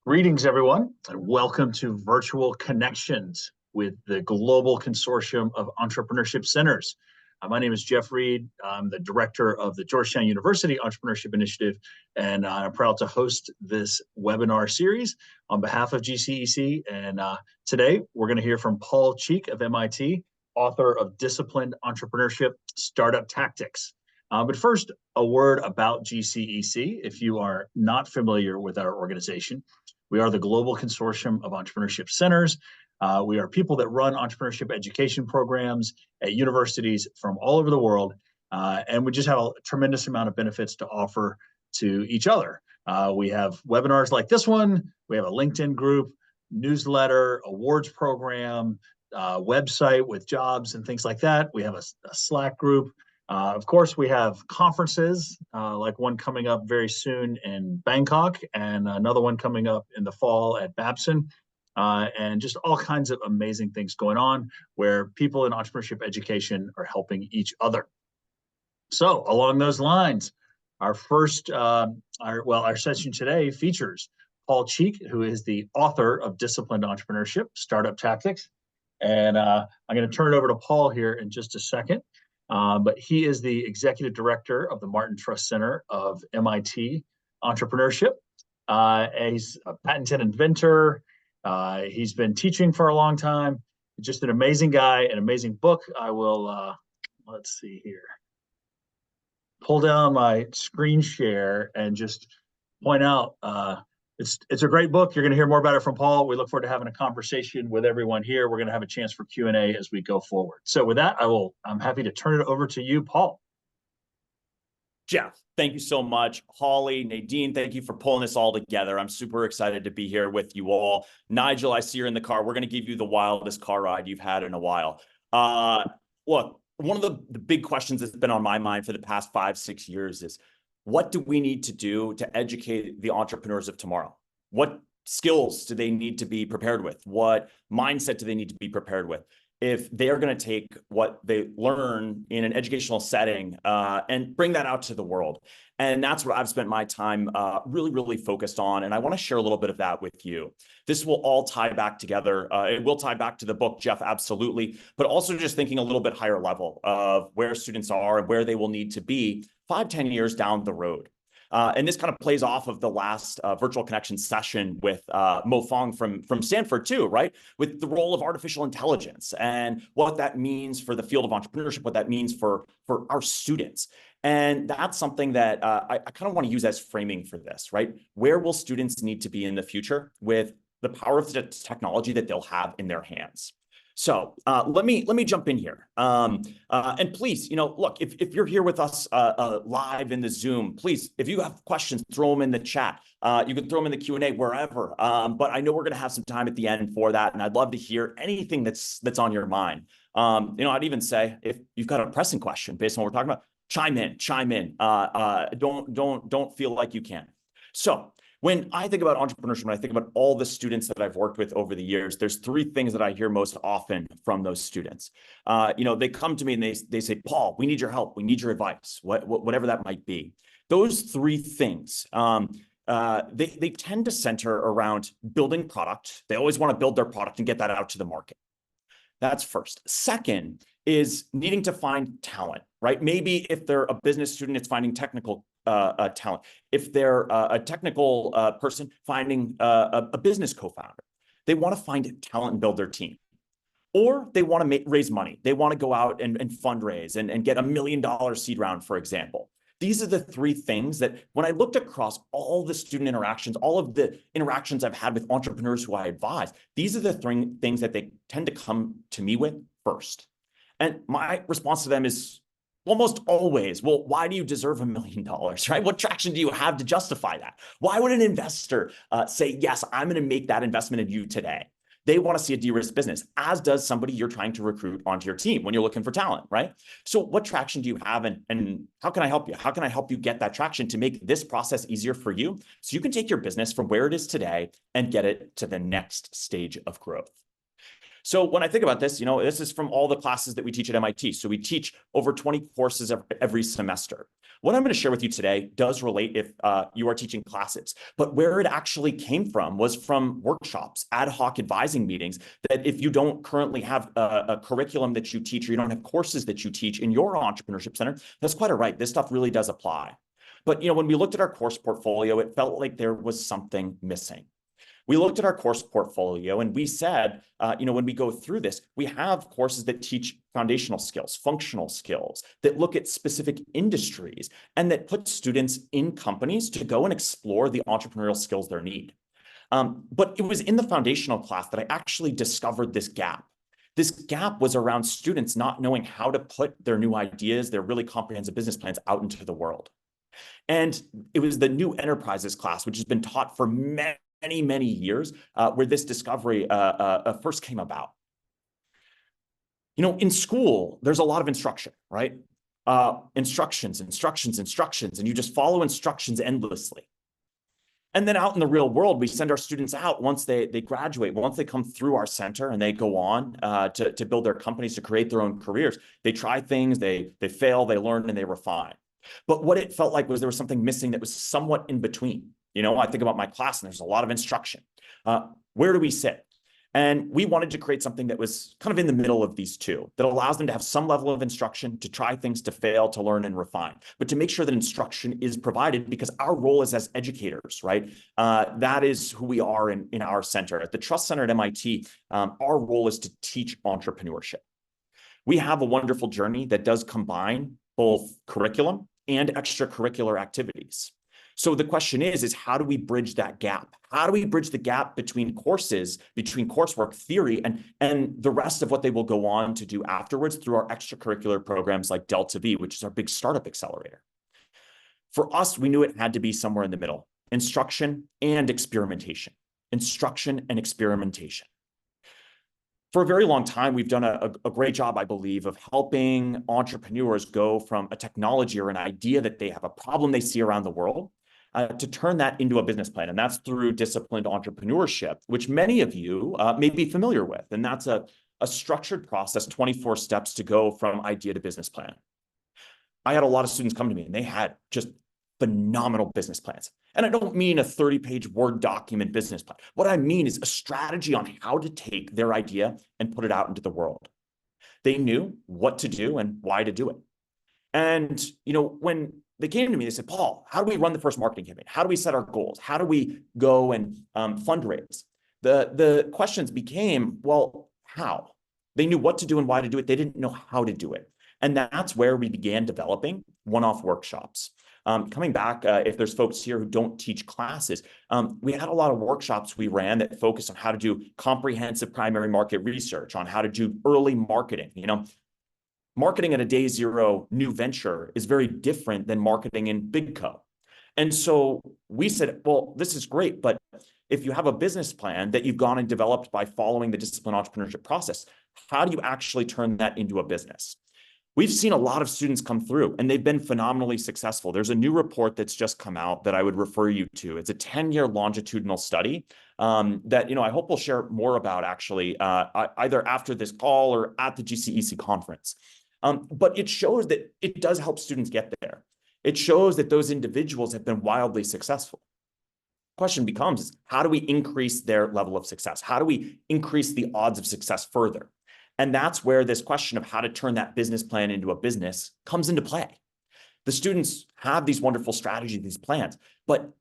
Greetings, everyone, and welcome to Virtual Connections with the Global Consortium of Entrepreneurship Centers. My name is Jeff Reed. I'm the director of the Georgetown University Entrepreneurship Initiative, and I'm proud to host this webinar series on behalf of GCEC. And today, we're going to hear from Paul Cheek of MIT, author of Disciplined Entrepreneurship, Startup Tactics. But first, a word about GCEC. If you are not familiar with our organization, we are the Global Consortium of Entrepreneurship Centers. We are people that run entrepreneurship education programs at universities from all over the world, and we just have a tremendous amount of benefits to offer to each other. We have webinars like this one, we have a LinkedIn group, newsletter, awards program, website with jobs and things like that. We have a Slack group. Of course, we have conferences, like one coming up very soon in Bangkok and another one coming up in the fall at Babson, and just all kinds of amazing things going on where people in entrepreneurship education are helping each other. So along those lines, our first, our session today features Paul Cheek, who is the author of Disciplined Entrepreneurship, Startup Tactics. And I'm going to turn it over to Paul here in just a second. But he is the executive director of the Martin Trust Center of MIT Entrepreneurship. He's a patented inventor. He's been teaching for a long time. Just an amazing guy, an amazing book. I will, let's see here, pull down my screen share and just point out, it's a great book. You're going to hear more about it from Paul. We look forward to having a conversation with everyone here. We're going to have a chance for Q&A as we go forward. So with that, I'm happy to turn it over to you, Paul. Jeff, thank you so much. Holly, Nadine, thank you for pulling this all together. I'm super excited to be here with you all. Nigel, I see you're in the car. We're going to give you the wildest car ride you've had in a while. Look, one of the big questions that's been on my mind for the past 5-6 years is, what do we need to do to educate the entrepreneurs of tomorrow? What skills do they need to be prepared with? What mindset do they need to be prepared with if they are going to take what they learn in an educational setting and bring that out to the world? And that's what I've spent my time really focused on. And I want to share a little bit of that with you. This will all tie back together. It will tie back to the book, Jeff, absolutely. But also just thinking a little bit higher level of where students are and where they will need to be 5-10 years down the road. And this kind of plays off of the last virtual connection session with Mo Fong from Stanford too, right? With the role of artificial intelligence and what that means for the field of entrepreneurship, what that means for our students. And that's something that I kind of want to use as framing for this, right? Where will students need to be in the future with the power of the technology that they'll have in their hands? So let me jump in here. And please, look, if you're here with us live in the Zoom, please, if you have questions, throw them in the chat. You can throw them in the Q&A wherever. But I know we're going to have some time at the end for that. And I'd love to hear anything that's on your mind. I'd even say if you've got a pressing question based on what we're talking about, chime in. Don't feel like you can't. So when I think about entrepreneurship, when I think about all the students that I've worked with over the years, there's 3 things that I hear most often from those students. They come to me and they say, Paul, we need your help. We need your advice, whatever that might be. Those 3 things, they tend to center around building product. They always want to build their product and get that out to the market. That's first. Second is needing to find talent, right? Maybe if they're a business student, it's finding technical talent. If they're a technical person, finding a business co-founder. They want to find talent and build their team. Or they want to raise money. They want to go out and fundraise and get $1 million seed round, for example. These are the 3 things that when I looked across all the student interactions, all of the interactions I've had with entrepreneurs who I advise, these are the 3 things that they tend to come to me with first. And my response to them is almost always, well, why do you deserve $1 million, right? What traction do you have to justify that? Why would an investor say, yes, I'm going to make that investment in you today? They want to see a de-risked business, as does somebody you're trying to recruit onto your team when you're looking for talent, right? So what traction do you have and how can I help you? How can I help you get that traction to make this process easier for you so you can take your business from where it is today and get it to the next stage of growth? So when I think about this, this is from all the classes that we teach at MIT. So we teach over 20 courses every semester. What I'm going to share with you today does relate if you are teaching classes, but where it actually came from was from workshops, ad hoc advising meetings, that if you don't currently have a curriculum that you teach, or you don't have courses that you teach in your entrepreneurship center, that's quite all right. This stuff really does apply. But when we looked at our course portfolio, it felt like there was something missing. We looked at our course portfolio and we said, when we go through this, we have courses that teach foundational skills, functional skills, that look at specific industries, and that put students in companies to go and explore the entrepreneurial skills they need. But it was in the foundational class that I actually discovered this gap. This gap was around students not knowing how to put their new ideas, their really comprehensive business plans out into the world. And it was the new enterprises class, which has been taught for many years, where this discovery first came about. In school, there's a lot of instruction, right? Instructions, and you just follow instructions endlessly. And then out in the real world, we send our students out once they graduate, once they come through our center and they go on to build their companies, to create their own careers. They try things, they fail, they learn, and they refine. But what it felt like was there was something missing that was somewhat in between. I think about my class and there's a lot of instruction. Where do we sit? And we wanted to create something that was kind of in the middle of these two, that allows them to have some level of instruction, to try things, to fail, to learn and refine, but to make sure that instruction is provided, because our role is as educators, right? That is who we are in our center. At the Trust Center at MIT, our role is to teach entrepreneurship. We have a wonderful journey that does combine both curriculum and extracurricular activities. So the question is how do we bridge that gap? How do we bridge the gap between courses, between coursework theory and the rest of what they will go on to do afterwards through our extracurricular programs like Delta V, which is our big startup accelerator? For us, we knew it had to be somewhere in the middle: instruction and experimentation. Instruction and experimentation. For a very long time, we've done a great job, I believe, of helping entrepreneurs go from a technology or an idea that they have, a problem they see around the world, to turn that into a business plan. And that's through disciplined entrepreneurship, which many of you may be familiar with. And that's a structured process, 24 steps to go from idea to business plan. I had a lot of students come to me and they had just phenomenal business plans. And I don't mean a 30-page Word document business plan. What I mean is a strategy on how to take their idea and put it out into the world. They knew what to do and why to do it. And, when they came to me, they said, Paul, how do we run the first marketing campaign? How do we set our goals? How do we go and fundraise? The questions became, well, how? They knew what to do and why to do it. They didn't know how to do it. And that's where we began developing one-off workshops. Coming back, if there's folks here who don't teach classes, we had a lot of workshops we ran that focused on how to do comprehensive primary market research, on how to do early marketing. Marketing at a day zero new venture is very different than marketing in big co. And so we said, well, this is great, but if you have a business plan that you've gone and developed by following the disciplined entrepreneurship process, how do you actually turn that into a business? We've seen a lot of students come through and they've been phenomenally successful. There's a new report that's just come out that I would refer you to. It's a 10-year longitudinal study that I hope we'll share more about actually either after this call or at the GCEC conference. But it shows that it does help students get there. It shows that those individuals have been wildly successful. Question becomes, how do we increase their level of success? How do we increase the odds of success further? And that's where this question of how to turn that business plan into a business comes into play. The students have these wonderful strategies, these plans, but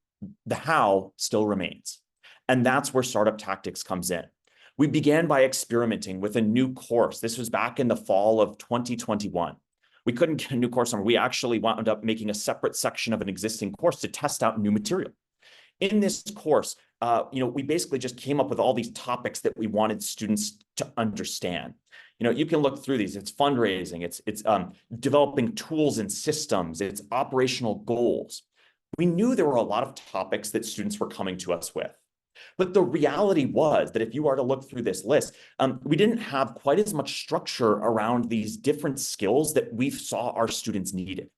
the how still remains. And that's where Startup Tactics comes in. We began by experimenting with a new course. This was back in the fall of 2021. We couldn't get a new course number. We actually wound up making a separate section of an existing course to test out new material. In this course, we basically just came up with all these topics that we wanted students to understand. You can look through these. It's fundraising, it's developing tools and systems, it's operational goals. We knew there were a lot of topics that students were coming to us with. But the reality was that if you are to look through this list, we didn't have quite as much structure around these different skills that we saw our students needed.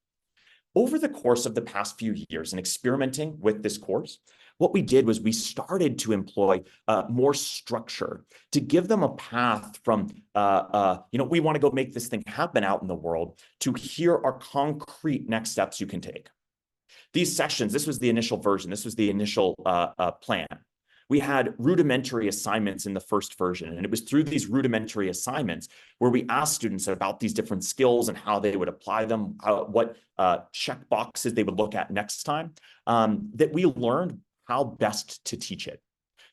Over the course of the past few years in experimenting with this course, what we did was we started to employ more structure to give them a path from, we want to go make this thing happen out in the world, to here are concrete next steps you can take. These sessions, this was the initial version, this was the initial plan. We had rudimentary assignments in the first version, and it was through these rudimentary assignments where we asked students about these different skills and how they would apply them, what check boxes they would look at next time, that we learned how best to teach it.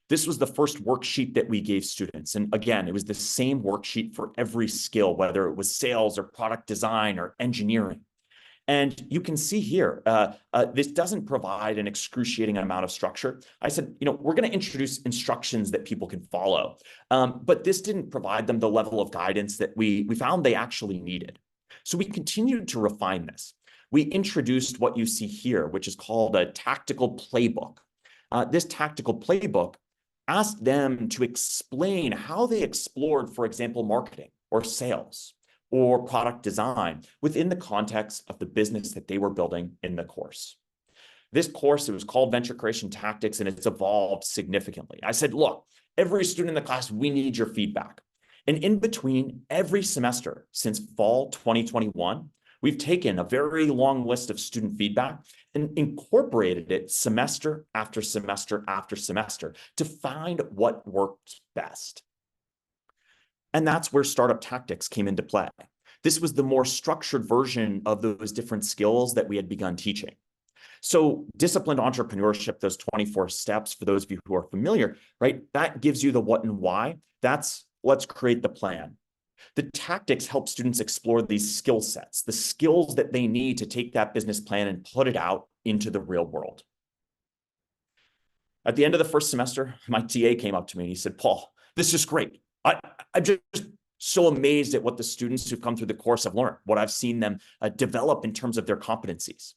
This was the first worksheet that we gave students. And again, it was the same worksheet for every skill, whether it was sales or product design or engineering. And you can see here, this doesn't provide an excruciating amount of structure. I said, we're going to introduce instructions that people can follow. But this didn't provide them the level of guidance that we found they actually needed. So we continued to refine this. We introduced what you see here, which is called a tactical playbook. This tactical playbook asked them to explain how they explored, for example, marketing or sales or product design within the context of the business that they were building in the course. This course, it was called Venture Creation Tactics, and it's evolved significantly. I said, look, every student in the class, we need your feedback. And in between every semester since fall 2021, we've taken a very long list of student feedback and incorporated it semester after semester after semester to find what worked best. And that's where Startup Tactics came into play. This was the more structured version of those different skills that we had begun teaching. So disciplined entrepreneurship, those 24 steps, for those of you who are familiar, right? That gives you the what and why. That's let's create the plan. The tactics help students explore these skill sets, the skills that they need to take that business plan and put it out into the real world. At the end of the first semester, my TA came up to me and he said, Paul, this is great. I'm just so amazed at what the students who've come through the course have learned, what I've seen them develop in terms of their competencies.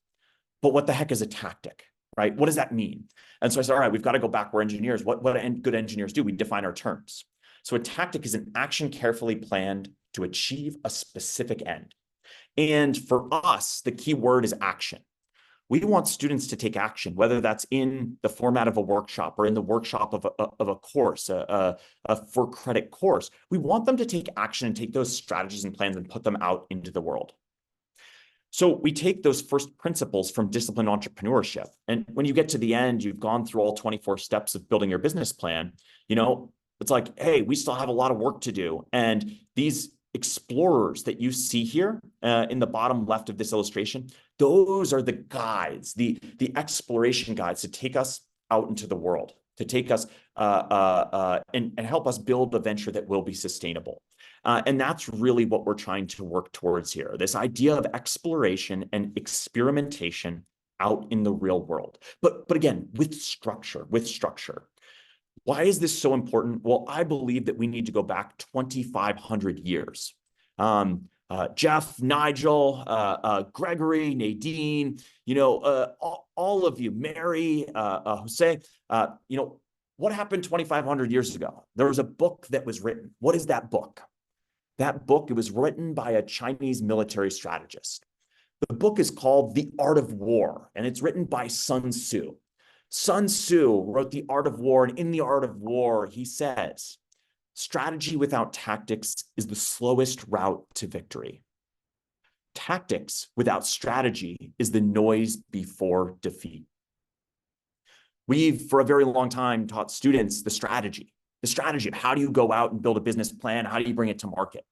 But what the heck is a tactic, right? What does that mean? And so I said, all right, we've got to go back. We're engineers. What good engineers do? We define our terms. So a tactic is an action carefully planned to achieve a specific end. And for us, the key word is action. We want students to take action, whether that's in the format of a workshop or in the workshop of a course, a for credit course. We want them to take action and take those strategies and plans and put them out into the world. So we take those first principles from disciplined entrepreneurship. And when you get to the end, you've gone through all 24 steps of building your business plan, it's like, hey, we still have a lot of work to do. And these explorers that you see here in the bottom left of this illustration, those are the guides, the exploration guides to take us out into the world, to take us and help us build a venture that will be sustainable. And that's really what we're trying to work towards here, this idea of exploration and experimentation out in the real world. But again, with structure. Why is this so important? Well, I believe that we need to go back 2,500 years. Jeff, Nigel, Gregory, Nadine, all of you, Mary, Jose, what happened 2,500 years ago? There was a book that was written. What is that book? That book, it was written by a Chinese military strategist. The book is called The Art of War, and it's written by Sun Tzu. Sun Tzu wrote The Art of War, and in The Art of War, he says, strategy without tactics is the slowest route to victory. Tactics without strategy is the noise before defeat. We've, for a very long time, taught students the strategy of how do you go out and build a business plan? How do you bring it to market?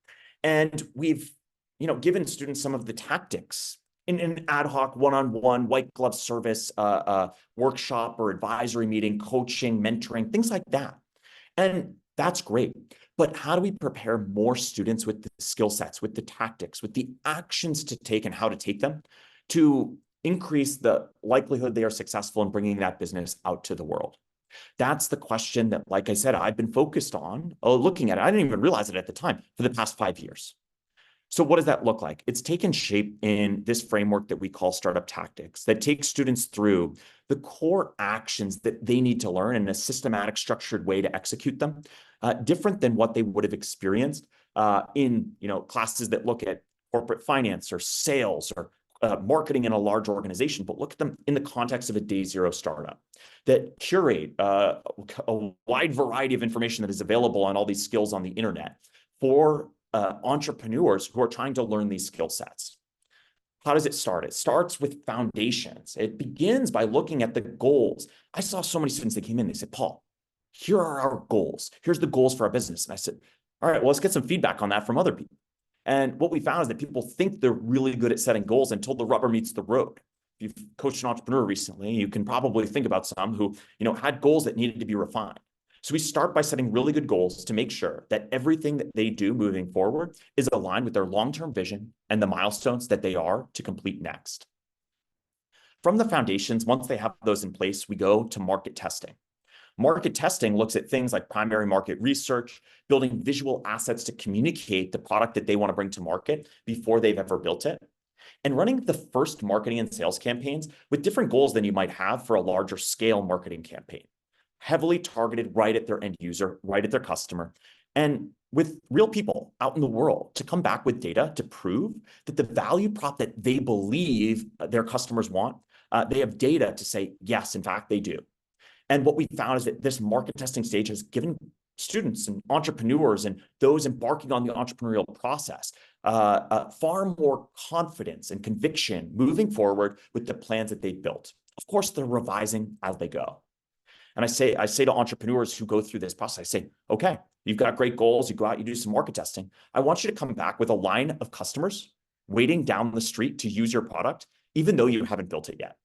And we've, given students some of the tactics in an ad hoc, one-on-one, white glove service, workshop or advisory meeting, coaching, mentoring, things like that. And that's great. But how do we prepare more students with the skill sets, with the tactics, with the actions to take and how to take them to increase the likelihood they are successful in bringing that business out to the world? That's the question that, like I said, I've been focused on looking at it. I didn't even realize it at the time for the past 5 years. So what does that look like? It's taken shape in this framework that we call Startup Tactics that takes students through the core actions that they need to learn in a systematic, structured way to execute them, different than what they would have experienced in classes that look at corporate finance or sales or marketing in a large organization, but look at them in the context of a day zero startup that curate a wide variety of information that is available on all these skills on the internet for entrepreneurs who are trying to learn these skill sets. How does it start? It starts with foundations. It begins by looking at the goals. I saw so many students that came in, they said, Paul, here are our goals. Here's the goals for our business. And I said, all right, well, let's get some feedback on that from other people. And what we found is that people think they're really good at setting goals until the rubber meets the road. If you've coached an entrepreneur recently, you can probably think about some who, had goals that needed to be refined. So we start by setting really good goals to make sure that everything that they do moving forward is aligned with their long-term vision and the milestones that they are to complete next. From the foundations, once they have those in place, we go to market testing. Market testing looks at things like primary market research, building visual assets to communicate the product that they want to bring to market before they've ever built it, and running the first marketing and sales campaigns with different goals than you might have for a larger scale marketing campaign. Heavily targeted right at their end user, right at their customer, and with real people out in the world to come back with data to prove that the value prop that they believe their customers want, they have data to say, yes, in fact, they do. And what we found is that this market testing stage has given students and entrepreneurs and those embarking on the entrepreneurial process far more confidence and conviction moving forward with the plans that they've built. Of course, they're revising as they go. And I say to entrepreneurs who go through this process, I say, okay, you've got great goals. You go out, you do some market testing. I want you to come back with a line of customers waiting down the street to use your product, even though you haven't built it yet.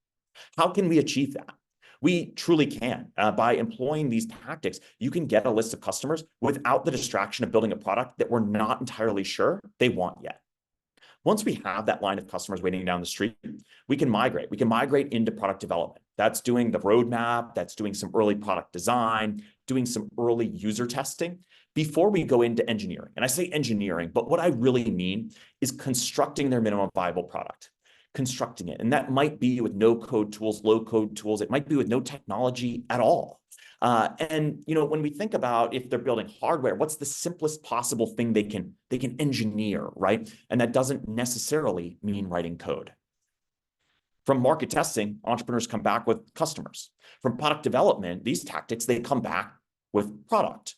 How can we achieve that? We truly can. By employing these tactics, you can get a list of customers without the distraction of building a product that we're not entirely sure they want yet. Once we have that line of customers waiting down the street, we can migrate. We can migrate into product development. That's doing the roadmap, that's doing some early product design, doing some early user testing before we go into engineering. And I say engineering, but what I really mean is constructing their minimum viable product, constructing it. And that might be with no-code tools, low-code tools. It might be with no technology at all. When we think about if they're building hardware, what's the simplest possible thing they can engineer, right? And that doesn't necessarily mean writing code. From market testing, entrepreneurs come back with customers. From product development, these tactics, they come back with product.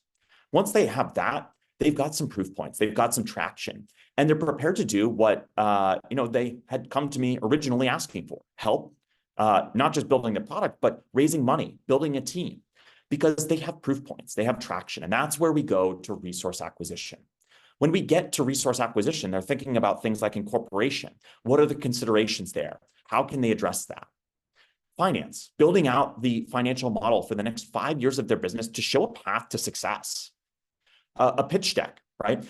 Once they have that, they've got some proof points, they've got some traction, and they're prepared to do what they had come to me originally asking for: help, not just building the product, but raising money, building a team. Because they have proof points, they have traction, and that's where we go to resource acquisition. When we get to resource acquisition, they're thinking about things like incorporation. What are the considerations there? How can they address that? Finance, building out the financial model for the next 5 years of their business to show a path to success. A pitch deck, right?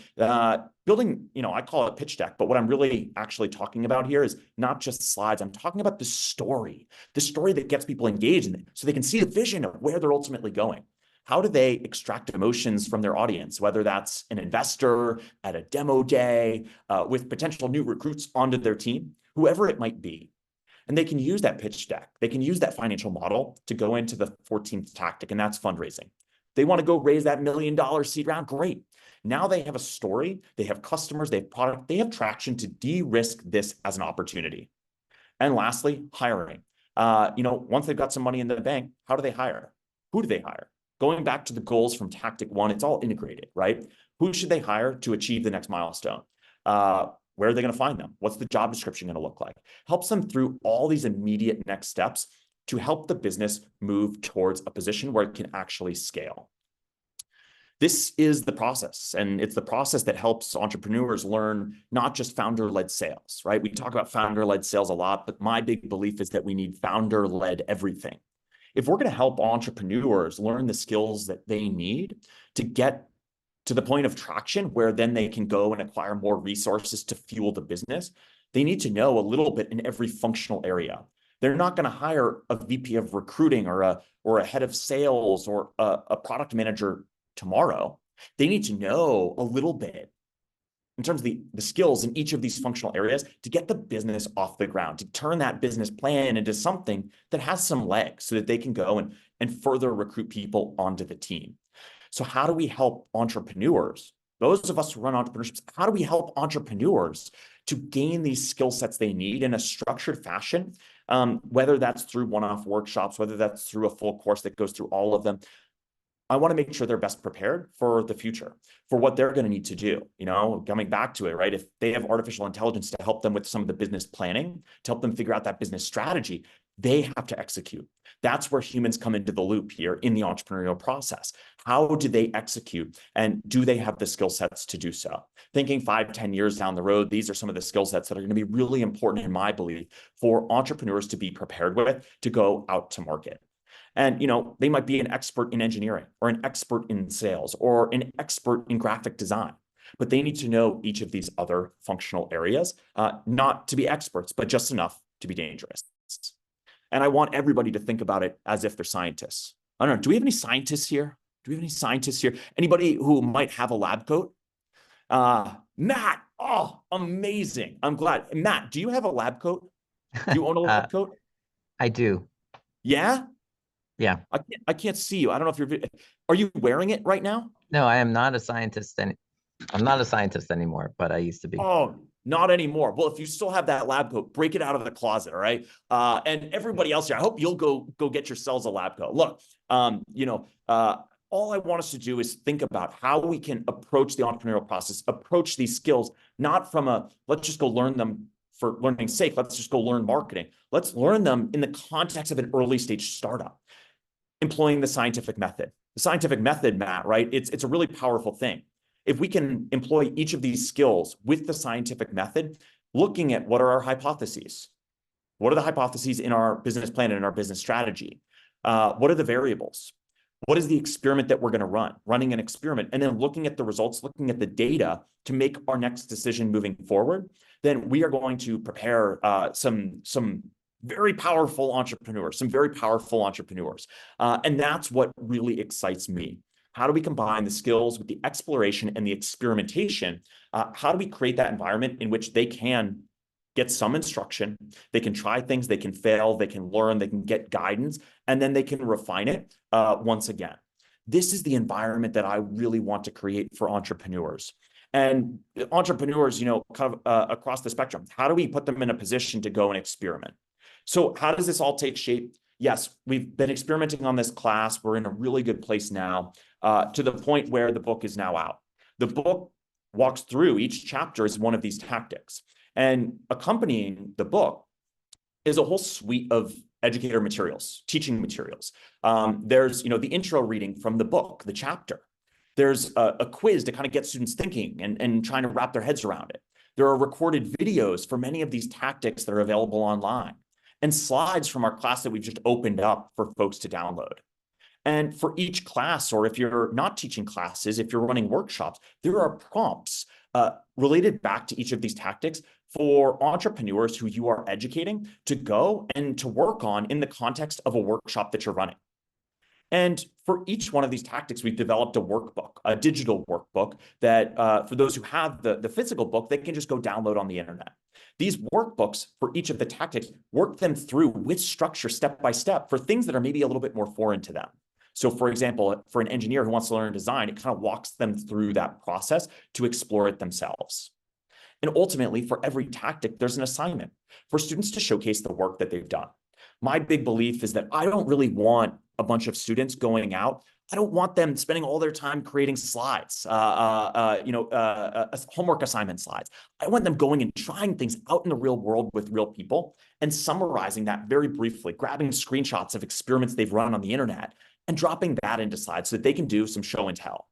Building, I call it a pitch deck, but what I'm really actually talking about here is not just slides. I'm talking about the story that gets people engaged in it so they can see the vision of where they're ultimately going. How do they extract emotions from their audience, whether that's an investor at a demo day, with potential new recruits onto their team, whoever it might be. And they can use that pitch deck. They can use that financial model to go into the 14th tactic, and that's fundraising. They want to go raise that $1 million seed round. Great. Now they have a story, they have customers, they have product, they have traction to de-risk this as an opportunity. And lastly, hiring. Once they've got some money in the bank, how do they hire? Who do they hire? Going back to the goals from tactic 1, it's all integrated, right? Who should they hire to achieve the next milestone? Where are they going to find them? What's the job description going to look like? Helps them through all these immediate next steps to help the business move towards a position where it can actually scale. This is the process, and it's the process that helps entrepreneurs learn not just founder-led sales, right? We talk about founder-led sales a lot, but my big belief is that we need founder-led everything. If we're going to help entrepreneurs learn the skills that they need to get to the point of traction where then they can go and acquire more resources to fuel the business, they need to know a little bit in every functional area. They're not going to hire a VP of recruiting or a head of sales or a product manager tomorrow. They need to know a little bit in terms of the skills in each of these functional areas to get the business off the ground, to turn that business plan into something that has some legs so that they can go and further recruit people onto the team. So how do we help entrepreneurs, those of us who run entrepreneurships, how do we help entrepreneurs to gain these skill sets they need in a structured fashion, whether that's through one-off workshops, whether that's through a full course that goes through all of them. I want to make sure they're best prepared for the future, for what they're going to need to do. Coming back to it, right? If they have artificial intelligence to help them with some of the business planning, to help them figure out that business strategy, they have to execute. That's where humans come into the loop here in the entrepreneurial process. How do they execute? And do they have the skill sets to do so? Thinking 5, 10 years down the road, these are some of the skill sets that are going to be really important, in my belief, for entrepreneurs to be prepared with to go out to market. And, they might be an expert in engineering or an expert in sales or an expert in graphic design, but they need to know each of these other functional areas, not to be experts, but just enough to be dangerous. And I want everybody to think about it as if they're scientists. I don't know. Do we have any scientists here? Anybody who might have a lab coat? Matt, oh, amazing. I'm glad. Matt, do you have a lab coat? Do you own a lab coat? I do. Yeah? Yeah. I can't see you. I don't know if are you wearing it right now? No, I am not a scientist. I'm not a scientist anymore, but I used to be. Oh, not anymore. Well, if you still have that lab coat, break it out of the closet. All right. And everybody else here, I hope you'll go get yourselves a lab coat. Look, all I want us to do is think about how we can approach the entrepreneurial process, approach these skills, not from let's just go learn them for learning's sake. Let's just go learn marketing. Let's learn them in the context of an early stage startup, employing the scientific method. The scientific method, Matt, right? It's a really powerful thing. If we can employ each of these skills with the scientific method, looking at what are our hypotheses? What are the hypotheses in our business plan and in our business strategy? What are the variables? What is the experiment that we're going to run? Running an experiment, and then looking at the results, looking at the data to make our next decision moving forward, then we are going to prepare some very powerful entrepreneurs, and that's what really excites me. How do we combine the skills with the exploration and the experimentation? How do we create that environment in which they can get some instruction, they can try things, they can fail, they can learn, they can get guidance, and then they can refine it once again. This is the environment that I really want to create for entrepreneurs. And entrepreneurs, kind of across the spectrum, how do we put them in a position to go and experiment? So how does this all take shape? Yes, we've been experimenting on this class. We're in a really good place now, to the point where the book is now out. The book walks through each chapter as one of these tactics. And accompanying the book is a whole suite of educator materials, teaching materials. There's, the intro reading from the book, the chapter. There's a quiz to kind of get students thinking and trying to wrap their heads around it. There are recorded videos for many of these tactics that are available online, and slides from our class that we've just opened up for folks to download. And for each class, or if you're not teaching classes, if you're running workshops, there are prompts related back to each of these tactics for entrepreneurs who you are educating to go and to work on in the context of a workshop that you're running. And for each one of these tactics, we've developed a workbook, a digital workbook that for those who have the physical book, they can just go download on the internet. These workbooks for each of the tactics work them through with structure step by step for things that are maybe a little bit more foreign to them. So for example, for an engineer who wants to learn design, it kind of walks them through that process to explore it themselves. And ultimately, for every tactic, there's an assignment for students to showcase the work that they've done. My big belief is that I don't really want a bunch of students going out. I don't want them spending all their time creating slides, homework assignment slides. I want them going and trying things out in the real world with real people and summarizing that very briefly, grabbing screenshots of experiments they've run on the internet and dropping that into slides so that they can do some show and tell.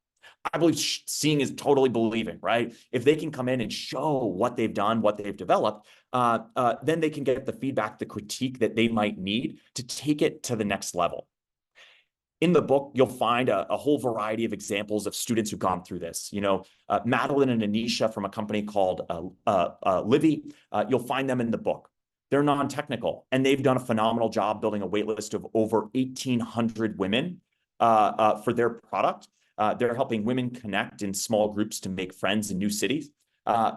I believe seeing is totally believing, right? If they can come in and show what they've done, what they've developed, then they can get the feedback, the critique that they might need to take it to the next level. In the book, you'll find a whole variety of examples of students who've gone through this. Madeline and Anisha from a company called Livy, you'll find them in the book. They're non-technical, and they've done a phenomenal job building a wait list of over 1,800 women for their product. They're helping women connect in small groups to make friends in new cities.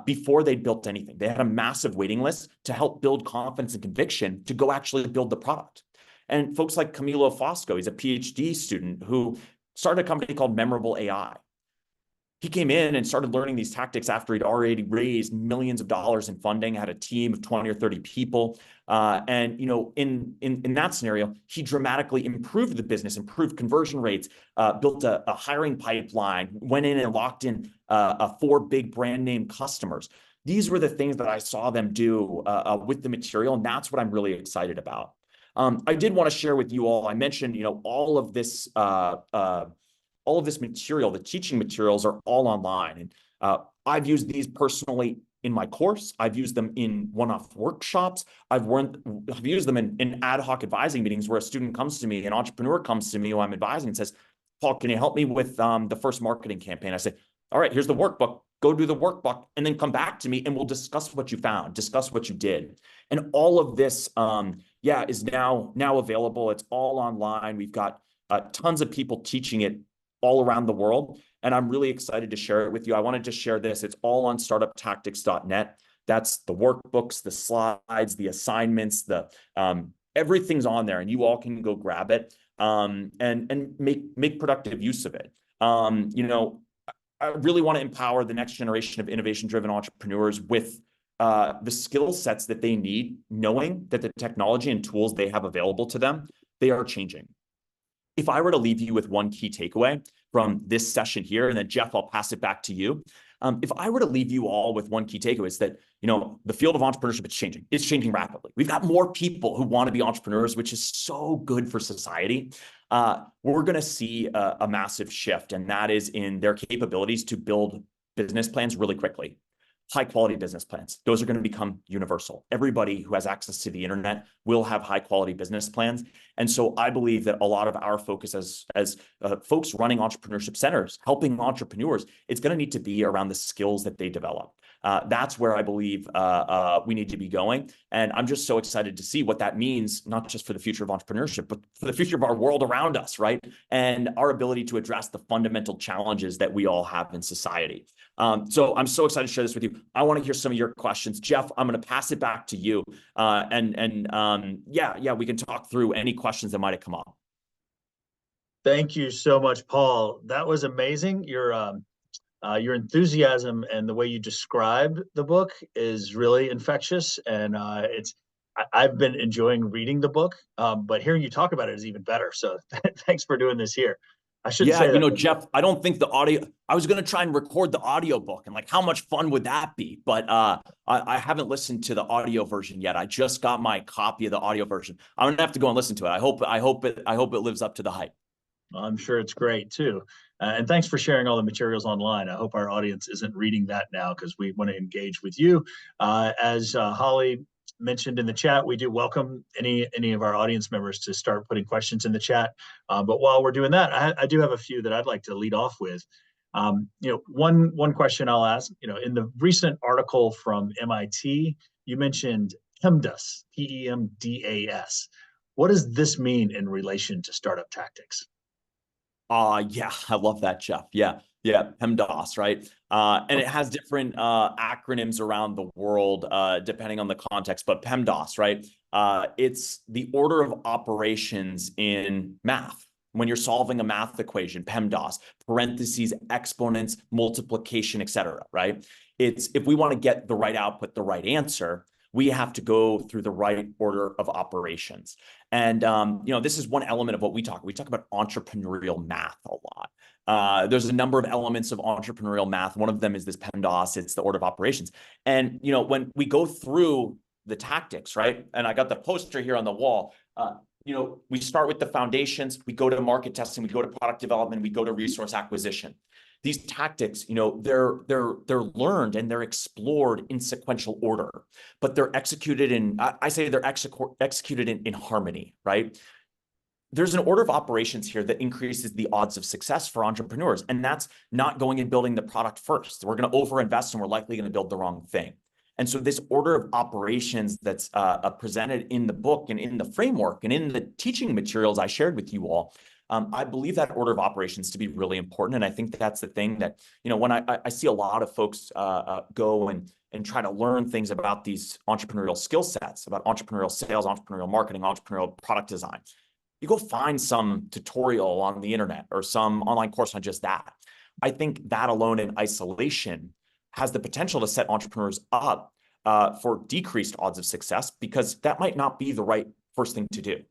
Before they'd built anything, they had a massive waiting list to help build confidence and conviction to go actually build the product. And folks like Camilo Fosco, he's a PhD student who started a company called Memorable AI. he came in and started learning these tactics after he'd already raised millions of dollars in funding, had a team of 20 or 30 people. And, in that scenario, he dramatically improved the business, improved conversion rates, built a hiring pipeline, went in and locked in 4 big brand name customers. These were the things that I saw them do with the material, and that's what I'm really excited about. I did want to share with you all, I mentioned, all of this material, the teaching materials are all online. And I've used these personally in my course. I've used them in one-off workshops. I've used them in ad hoc advising meetings where a student comes to me, an entrepreneur comes to me who I'm advising and says, Paul, can you help me with the first marketing campaign? I say, all right, here's the workbook. Go do the workbook and then come back to me and we'll discuss what you found, discuss what you did. And all of this, is now available. It's all online. We've got tons of people teaching it all around the world. And I'm really excited to share it with you. I wanted to share this. It's all on startuptactics.net. That's the workbooks, the slides, the assignments, everything's on there, and you all can go grab it and make productive use of it. I really want to empower the next generation of innovation-driven entrepreneurs with the skill sets that they need, knowing that the technology and tools they have available to them, they are changing. If I were to leave you with one key takeaway from this session here, and then Jeff, I'll pass it back to you. If I were to leave you all with one key takeaway, it's that, the field of entrepreneurship is changing. It's changing rapidly. We've got more people who want to be entrepreneurs, which is so good for society. We're going to see a massive shift, and that is in their capabilities to build business plans really quickly. High quality business plans. Those are going to become universal. Everybody who has access to the internet will have high quality business plans. And so I believe that a lot of our focus as folks running entrepreneurship centers, helping entrepreneurs, it's going to need to be around the skills that they develop. That's where I believe we need to be going. And I'm just so excited to see what that means, not just for the future of entrepreneurship, but for the future of our world around us, right? And our ability to address the fundamental challenges that we all have in society. So I'm so excited to share this with you. I want to hear some of your questions. Jeff, I'm going to pass it back to you. We can talk through any questions that might have come up. Thank you so much, Paul. That was amazing. Your enthusiasm and the way you describe the book is really infectious, and I've been enjoying reading the book, but hearing you talk about it is even better. So thanks for doing this here. I should say that, Jeff, I don't think the audio, I was going to try and record the audio book, and how much fun would that be? But I haven't listened to the audio version yet. I just got my copy of the audio version. I'm going to have to go and listen to it. I hope it lives up to the hype. I'm sure it's great too. And thanks for sharing all the materials online. I hope our audience isn't reading that now, because we want to engage with you. As Holly mentioned in the chat, we do welcome any of our audience members to start putting questions in the chat. But while we're doing that, I do have a few that I'd like to lead off with. One question I'll ask, in the recent article from MIT, you mentioned PEMDAS, PEMDAS. What does this mean in relation to startup tactics? I love that, Jeff. Yeah, PEMDAS, right? And it has different acronyms around the world depending on the context, but PEMDAS, right? It's the order of operations in math. When you're solving a math equation, PEMDAS, parentheses, exponents, multiplication, etc., right? It's if we want to get the right output, the right answer, we have to go through the right order of operations. And, this is one element of what we talk about entrepreneurial math a lot. There's a number of elements of entrepreneurial math. One of them is this PEMDAS, it's the order of operations. And, when we go through the tactics, right? And I got the poster here on the wall, we start with the foundations, we go to market testing, we go to product development, we go to resource acquisition. These tactics, they're learned and they're explored in sequential order, but they're executed executed in harmony, right? There's an order of operations here that increases the odds of success for entrepreneurs, and that's not going and building the product first. We're going to overinvest and we're likely going to build the wrong thing. And so this order of operations that's presented in the book and in the framework and in the teaching materials I shared with you all, I believe that order of operations to be really important. And I think that's the thing that, when I see a lot of folks go and try to learn things about these entrepreneurial skill sets, about entrepreneurial sales, entrepreneurial marketing, entrepreneurial product design, you go find some tutorial on the internet or some online course on just that. I think that alone in isolation has the potential to set entrepreneurs up for decreased odds of success, because that might not be the right first thing to do.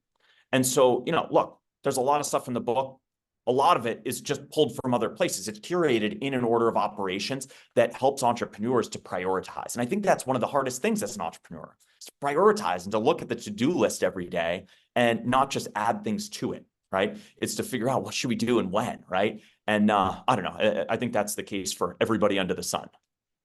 And so, look, there's a lot of stuff in the book. A lot of it is just pulled from other places. It's curated in an order of operations that helps entrepreneurs to prioritize. And I think that's one of the hardest things as an entrepreneur, is to prioritize and to look at the to-do list every day and not just add things to it, right? It's to figure out what should we do and when, right? And I don't know. I think that's the case for everybody under the sun.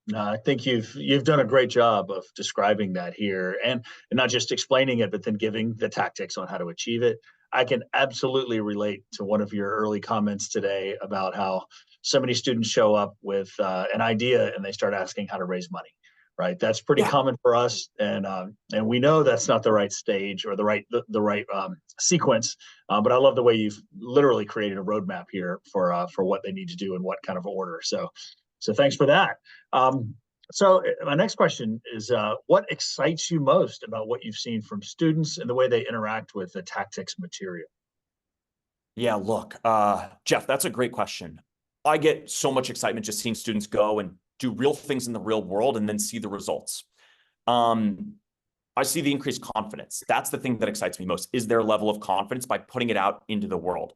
No, I think you've done a great job of describing that here, and not just explaining it, but then giving the tactics on how to achieve it. I can absolutely relate to one of your early comments today about how so many students show up with an idea and they start asking how to raise money. Right, that's pretty common for us, and we know that's not the right stage or the right sequence. But I love the way you've literally created a roadmap here for what they need to do in what kind of order. So thanks for that. So my next question is, what excites you most about what you've seen from students and the way they interact with the tactics material? Yeah, look, Jeff, that's a great question. I get so much excitement just seeing students go and do real things in the real world and then see the results. I see the increased confidence. That's the thing that excites me most, is their level of confidence by putting it out into the world.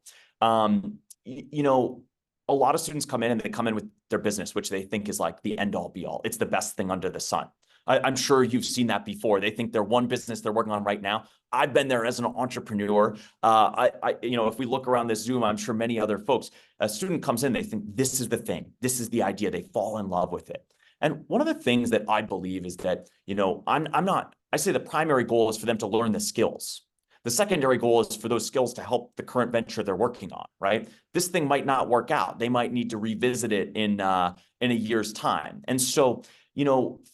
A lot of students come in and they come in with their business, which they think is like the end all be all. It's the best thing under the sun. I'm sure you've seen that before. They think they're one business they're working on right now. I've been there as an entrepreneur. If we look around this Zoom, I'm sure many other folks, a student comes in, they think this is the thing. This is the idea. They fall in love with it. And one of the things that I believe is that, I say the primary goal is for them to learn the skills. The secondary goal is for those skills to help the current venture they're working on, right? This thing might not work out. They might need to revisit it in a year's time. And so,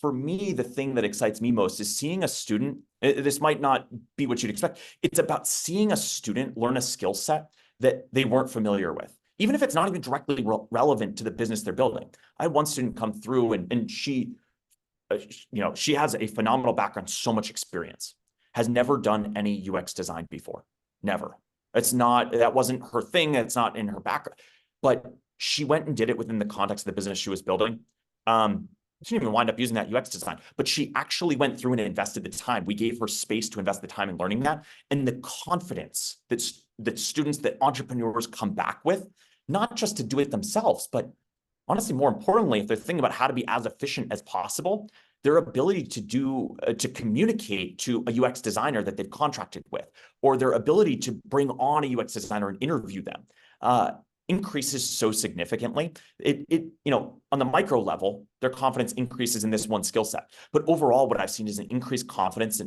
for me, the thing that excites me most is seeing a student. This might not be what you'd expect. It's about seeing a student learn a skill set that they weren't familiar with, even if it's not even directly relevant to the business they're building. I had one student come through and she has a phenomenal background, so much experience, has never done any UX design before. Never. That wasn't her thing. It's not in her background, but she went and did it within the context of the business she was building. She didn't even wind up using that UX design, but she actually went through and invested the time. We gave her space to invest the time in learning that, and the confidence that students, that entrepreneurs come back with, not just to do it themselves, but honestly, more importantly, if they're thinking about how to be as efficient as possible, their ability to communicate to a UX designer that they've contracted with, or their ability to bring on a UX designer and interview them, increases so significantly. On the micro level, their confidence increases in this one skill set. But overall, what I've seen is an increased confidence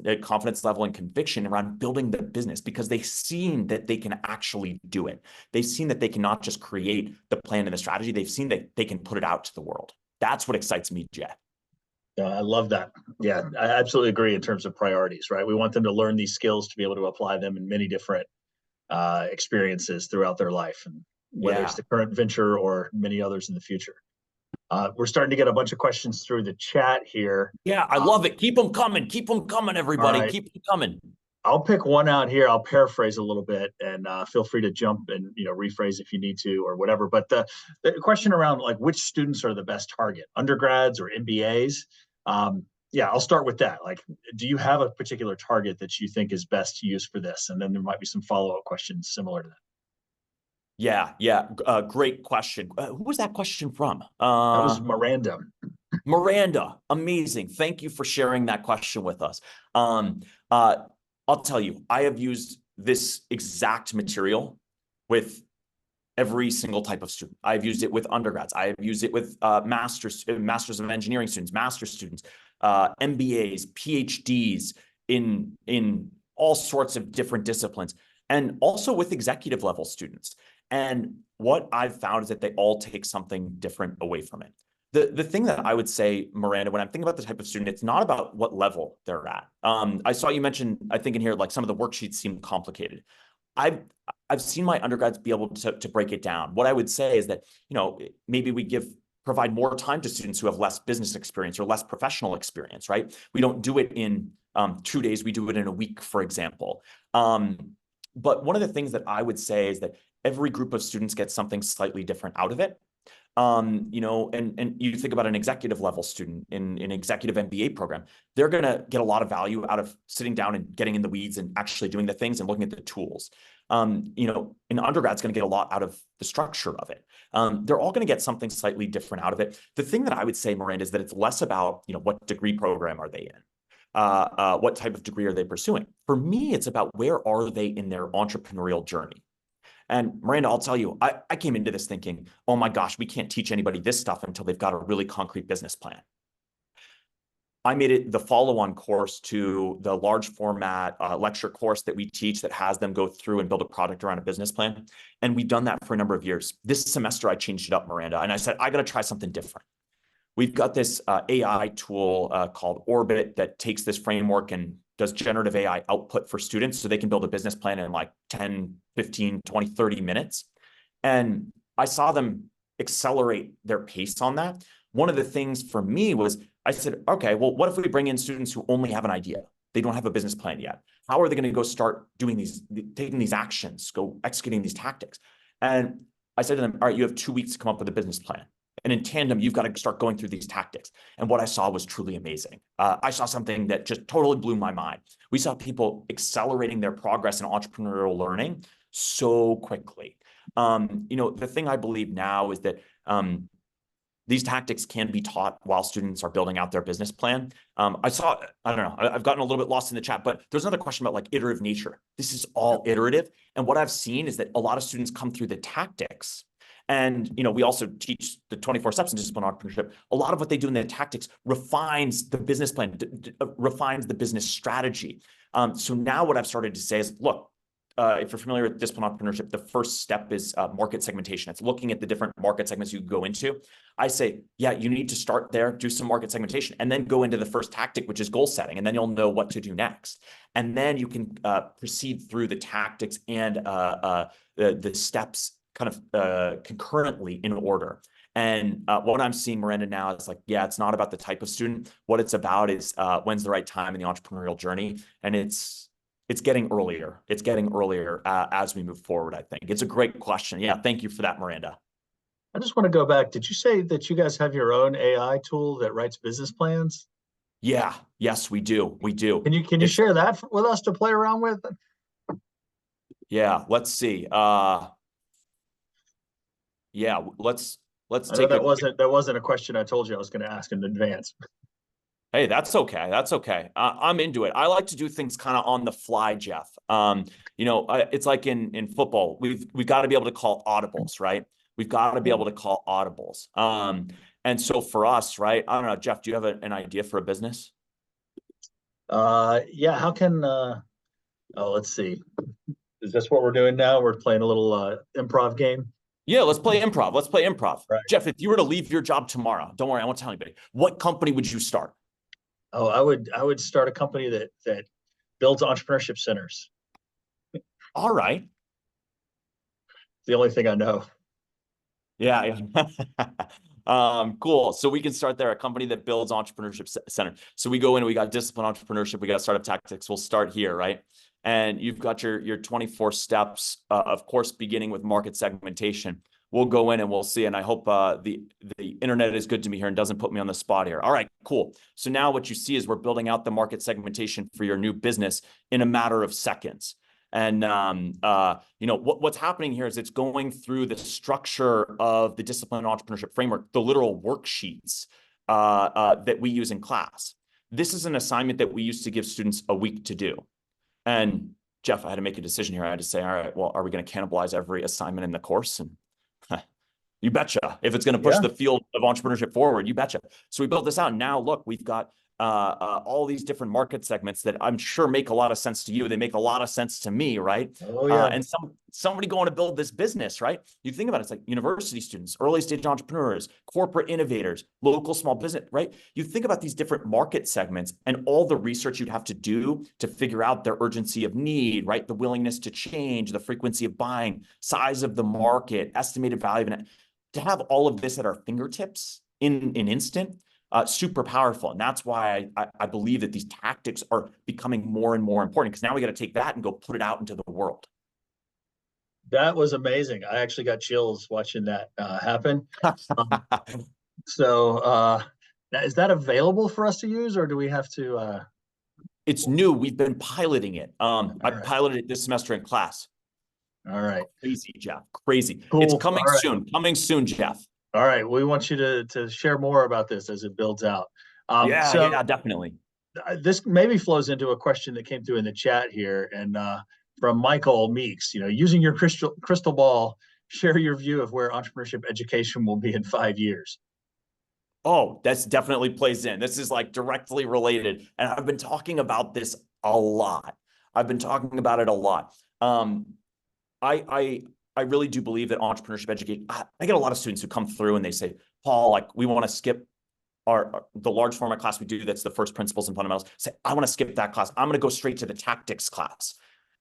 level and conviction around building the business, because they've seen that they can actually do it. They've seen that they can not just create the plan and the strategy. They've seen that they can put it out to the world. That's what excites me, Jeff. I love that. Yeah, I absolutely agree in terms of priorities, right? We want them to learn these skills to be able to apply them in many different experiences throughout their life, and whether it's the current venture or many others in the future. We're starting to get a bunch of questions through the chat here. Yeah, I love it. Keep them coming. Keep them coming, everybody. Right. Keep them coming. I'll pick one out here. I'll paraphrase a little bit, and feel free to jump and rephrase if you need to or whatever. But the question around like which students are the best target, undergrads or MBAs? I'll start with that. Like, do you have a particular target that you think is best to use for this? And then there might be some follow-up questions similar to that. Yeah. Great question. Who was that question from? That was Miranda. Miranda, amazing. Thank you for sharing that question with us. I'll tell you, I have used this exact material with every single type of student. I've used it with undergrads. I have used it with masters of engineering students, master's students, MBAs, PhDs in all sorts of different disciplines, and also with executive level students. And what I've found is that they all take something different away from it. The thing that I would say, Miranda, when I'm thinking about the type of student, it's not about what level they're at. I saw you mention, I think in here, like some of the worksheets seem complicated. I've seen my undergrads be able to break it down. What I would say is that, maybe we provide more time to students who have less business experience or less professional experience, right? We don't do it in 2 days, we do it in a week, for example. But one of the things that I would say is that every group of students gets something slightly different out of it. You know, and you think about an executive level student in an executive MBA program, they're going to get a lot of value out of sitting down and getting in the weeds and actually doing the things and looking at the tools. You know, an undergrad's going to get a lot out of the structure of it. They're all going to get something slightly different out of it. The thing that I would say, Miranda, is that it's less about, you know, what degree program are they in? What type of degree are they pursuing? For me, it's about where are they in their entrepreneurial journey? And Miranda, I'll tell you, I came into this thinking, oh my gosh, we can't teach anybody this stuff until they've got a really concrete business plan. I made it the follow-on course to the large format lecture course that we teach that has them go through and build a product around a business plan. And we've done that for a number of years. This semester, I changed it up, Miranda, and I said, I got to try something different. We've got this AI tool called Orbit that takes this framework and does generative AI output for students so they can build a business plan in like 10, 15, 20, 30 minutes. And I saw them accelerate their pace on that. One of the things for me was I said, okay, well, what if we bring in students who only have an idea? They don't have a business plan yet. How are they going to go start doing taking these actions, go executing these tactics? And I said to them, all right, you have 2 weeks to come up with a business plan. And in tandem, you've got to start going through these tactics. And what I saw was truly amazing. I saw something that just totally blew my mind. We saw people accelerating their progress in entrepreneurial learning so quickly. You know, the thing I believe now is that these tactics can be taught while students are building out their business plan. I don't know, I've gotten a little bit lost in the chat, but there's another question about like iterative nature. This is all iterative. And what I've seen is that a lot of students come through the tactics. And, you know, we also teach the 24 steps in discipline entrepreneurship. A lot of what they do in the tactics refines the business plan, refines the business strategy. So now what I've started to say is, look, if you're familiar with discipline entrepreneurship, the first step is market segmentation. It's looking at the different market segments you go into. I say, yeah, you need to start there, do some market segmentation, and then go into the first tactic, which is goal setting, and then you'll know what to do next. And then you can proceed through the tactics and the steps kind of concurrently in order. And what I'm seeing, Miranda, now is like, yeah, it's not about the type of student. What it's about is when's the right time in the entrepreneurial journey. And it's getting earlier. It's getting earlier as we move forward, I think. It's a great question. Yeah, thank you for that, Miranda. I just want to go back. Did you say that you guys have your own AI tool that writes business plans? Yeah, yes, we do. We do. Can you share that with us to play around with? Yeah, let's see. Yeah, let's take that wasn't a question I told you I was going to ask in advance. Hey, that's okay. That's okay. I'm into it. I like to do things kind of on the fly, Jeff. You know, it's like in football, we've got to be able to call audibles, right? We've got to be able to call audibles. And so for us, right? I don't know, Jeff, do you have an idea for a business? Yeah. How can? Let's see. Is this what we're doing now? We're playing a little improv game. Yeah, let's play improv. Let's play improv. Right. Jeff, if you were to leave your job tomorrow, don't worry, I won't tell anybody. What company would you start? Oh, I would start a company that builds entrepreneurship centers. All right. The only thing I know. Yeah. Cool. So we can start there, a company that builds entrepreneurship center. So we go in, we got discipline entrepreneurship, we got startup tactics. We'll start here, right? And you've got your 24 steps, of course, beginning with market segmentation. We'll go in and we'll see. And I hope the internet is good to me here and doesn't put me on the spot here. All right, cool. So now what you see is we're building out the market segmentation for your new business in a matter of seconds. And you know what's happening here is it's going through the structure of the discipline entrepreneurship framework, the literal worksheets that we use in class. This is an assignment that we used to give students a week to do. And Jeff, I had to make a decision here. I had to say, all right, well, are we going to cannibalize every assignment in the course? And you betcha. If it's going to push the field of entrepreneurship forward, you betcha. So we built this out. And now look, we've got all these different market segments that I'm sure make a lot of sense to you. They make a lot of sense to me, right? Oh, yeah. And somebody going to build this business, right? You think about it, it's like university students, early stage entrepreneurs, corporate innovators, local small business, right? You think about these different market segments and all the research you'd have to do to figure out their urgency of need, right? The willingness to change, the frequency of buying, size of the market, estimated value of it. To have all of this at our fingertips in an instant, super powerful. And that's why I believe that these tactics are becoming more and more important, because now we got to take that and go put it out into the world. That was amazing. I actually got chills watching that happen. Um, so is that available for us to use, or do we have to? It's new. We've been piloting it. I All right. piloted it this semester in class. All right. Crazy, Jeff. Crazy. It's Cool. coming All right. soon. Coming soon, Jeff. All right. We want you to share more about this as it builds out. Yeah, So yeah, definitely. this maybe flows into a question that came through in the chat here, and from Michael Meeks. Using your crystal ball, share your view of where entrepreneurship education will be in 5 years. Oh, that's definitely plays in. This is like directly related. And I've been talking about this a lot. I've been talking about it a lot. I really do believe that entrepreneurship education, I get a lot of students who come through and they say, Paul, like we want to skip the large format class we do. That's the first principles and fundamentals. Say, I want to skip that class. I'm going to go straight to the tactics class.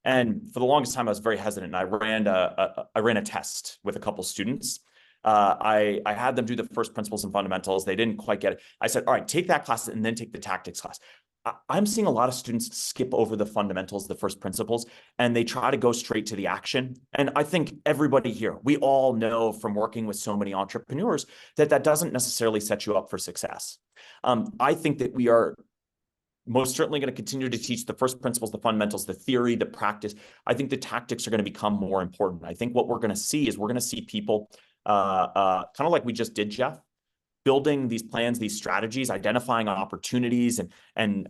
And for the longest time, I was very hesitant. And I ran a test with a couple students. I had them do the first principles and fundamentals. They didn't quite get it. I said, all right, take that class and then take the tactics class. I'm seeing a lot of students skip over the fundamentals, the first principles, and they try to go straight to the action. And I think everybody here, we all know from working with so many entrepreneurs that that doesn't necessarily set you up for success. I think that we are most certainly going to continue to teach the first principles, the fundamentals, the theory, the practice. I think the tactics are going to become more important. I think what we're going to see is we're going to see people kind of like we just did, Jeff, building these plans, these strategies, identifying opportunities, and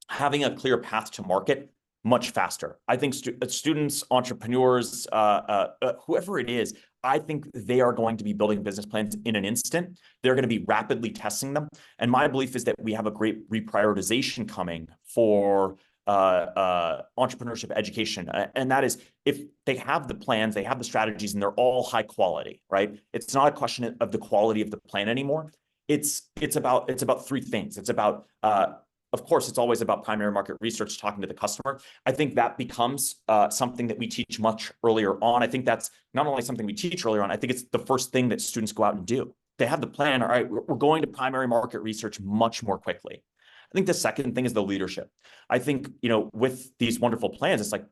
having a clear path to market much faster. I think students, entrepreneurs, whoever it is, I think they are going to be building business plans in an instant. They're going to be rapidly testing them. And my belief is that we have a great reprioritization coming for entrepreneurship education. And that is, if they have the plans, they have the strategies, and they're all high quality, right? It's not a question of the quality of the plan anymore. It's about three things. It's about, of course, it's always about primary market research, talking to the customer. I think that becomes something that we teach much earlier on. I think that's not only something we teach earlier on, I think it's the first thing that students go out and do. They have the plan, all right, we're going to primary market research much more quickly. I think the second thing is the leadership. I think, with these wonderful plans, it's like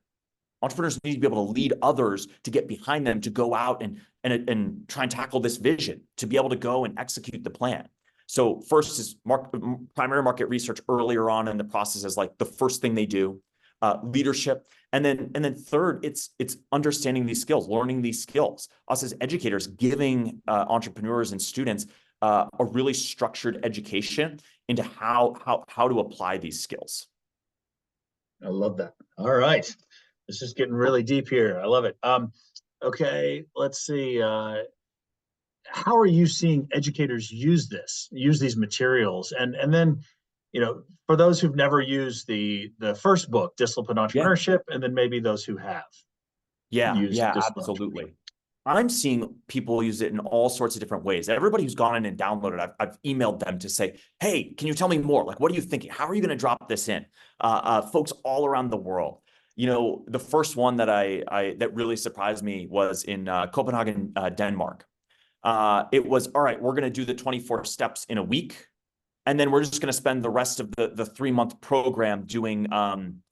entrepreneurs need to be able to lead others to get behind them, to go out and try and tackle this vision, to be able to go and execute the plan. So first is primary market research earlier on in the process is like the first thing they do, leadership. And then third, it's understanding these skills, learning these skills. Us as educators, giving entrepreneurs and students a really structured education into how to apply these skills. I love that. All right. This is getting really deep here. I love it. Okay, let's see. How are you seeing educators use these materials? And then, for those who've never used the first book, Disciplined Entrepreneurship, and then maybe those who have used absolutely. I'm seeing people use it in all sorts of different ways. Everybody who's gone in and downloaded, I've emailed them to say, hey, can you tell me more? Like, what are you thinking? How are you going to drop this in? Folks all around the world. The first one that that really surprised me was in Copenhagen, Denmark. It was, all right, we're going to do the 24 steps in a week. And then we're just going to spend the rest of the 3-month program doing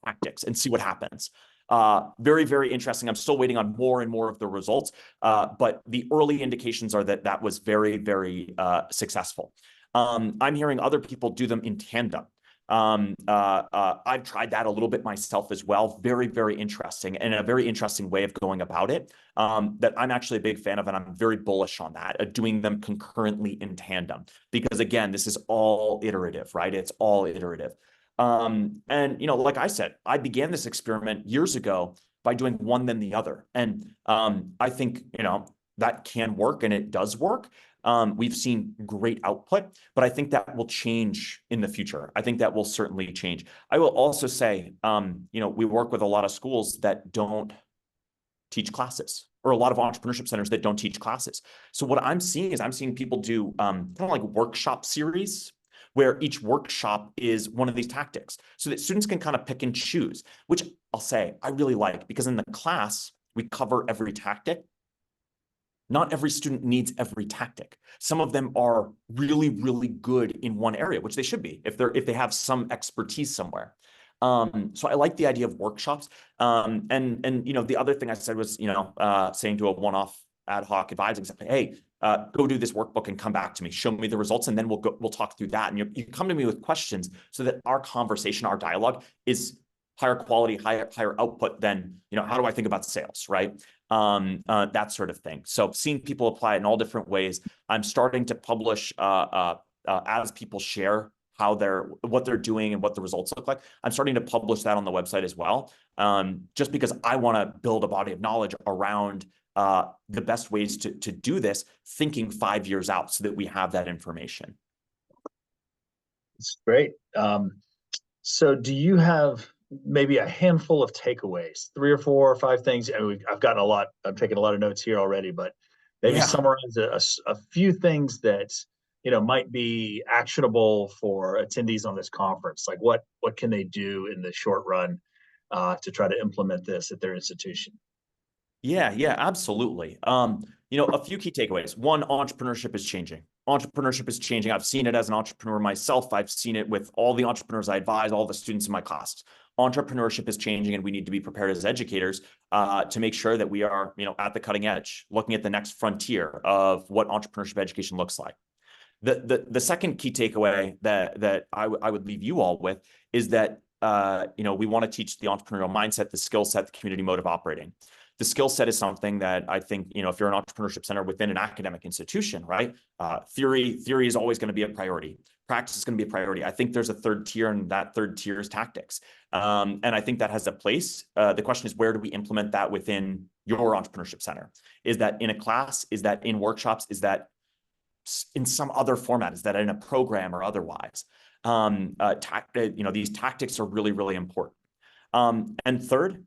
tactics and see what happens. Very, very interesting. I'm still waiting on more and more of the results, but the early indications are that was very, very successful. I'm hearing other people do them in tandem. I've tried that a little bit myself as well. Very, very interesting, and a very interesting way of going about it that I'm actually a big fan of, and I'm very bullish on that, doing them concurrently in tandem. Because again, this is all iterative, right? It's all iterative. And, like I said, I began this experiment years ago by doing one, then the other. And I think, that can work, and it does work. We've seen great output, but I think that will change in the future. I think that will certainly change. I will also say, we work with a lot of schools that don't teach classes, or a lot of entrepreneurship centers that don't teach classes. So what I'm seeing is people do kind of like workshop series, where each workshop is one of these tactics, so that students can kind of pick and choose, which I'll say I really like, because in the class, we cover every tactic. Not every student needs every tactic. Some of them are really, really good in one area, which they should be if they have some expertise somewhere. So I like the idea of workshops. And you know, the other thing I said was, you know, saying to a one-off ad hoc advising, hey, go do this workbook and come back to me, show me the results, and then we'll talk through that. And you come to me with questions so that our conversation, our dialogue is higher quality, higher output than, you know, how do I think about sales, right? That sort of thing. So seeing people apply it in all different ways. I'm starting to publish as people share what they're doing and what the results look like. I'm starting to publish that on the website as well, just because I want to build a body of knowledge around the best ways to do this, thinking 5 years out so that we have that information. It's great. So do you have maybe a handful of takeaways, 3 or 4 or 5 things? I mean, I've gotten a lot, I'm taking a lot of notes here already, but maybe summarize a few things that, you know, might be actionable for attendees on this conference. Like what can they do in the short run to try to implement this at their institution? Yeah, absolutely. You know, a few key takeaways. One, entrepreneurship is changing. Entrepreneurship is changing. I've seen it as an entrepreneur myself. I've seen it with all the entrepreneurs I advise, all the students in my class. Entrepreneurship is changing, and we need to be prepared as educators to make sure that we are, you know, at the cutting edge, looking at the next frontier of what entrepreneurship education looks like. The second key takeaway that I would leave you all with is that you know, we want to teach the entrepreneurial mindset, the skill set, the community mode of operating. The skill set is something that I think, you know, if you're an entrepreneurship center within an academic institution, right? Theory is always going to be a priority. Practice is going to be a priority. I think there's a third tier, and that third tier is tactics. And I think that has a place. The question is, where do we implement that within your entrepreneurship center? Is that in a class? Is that in workshops? Is that in some other format? Is that in a program or otherwise? You know, these tactics are really, really important. And third,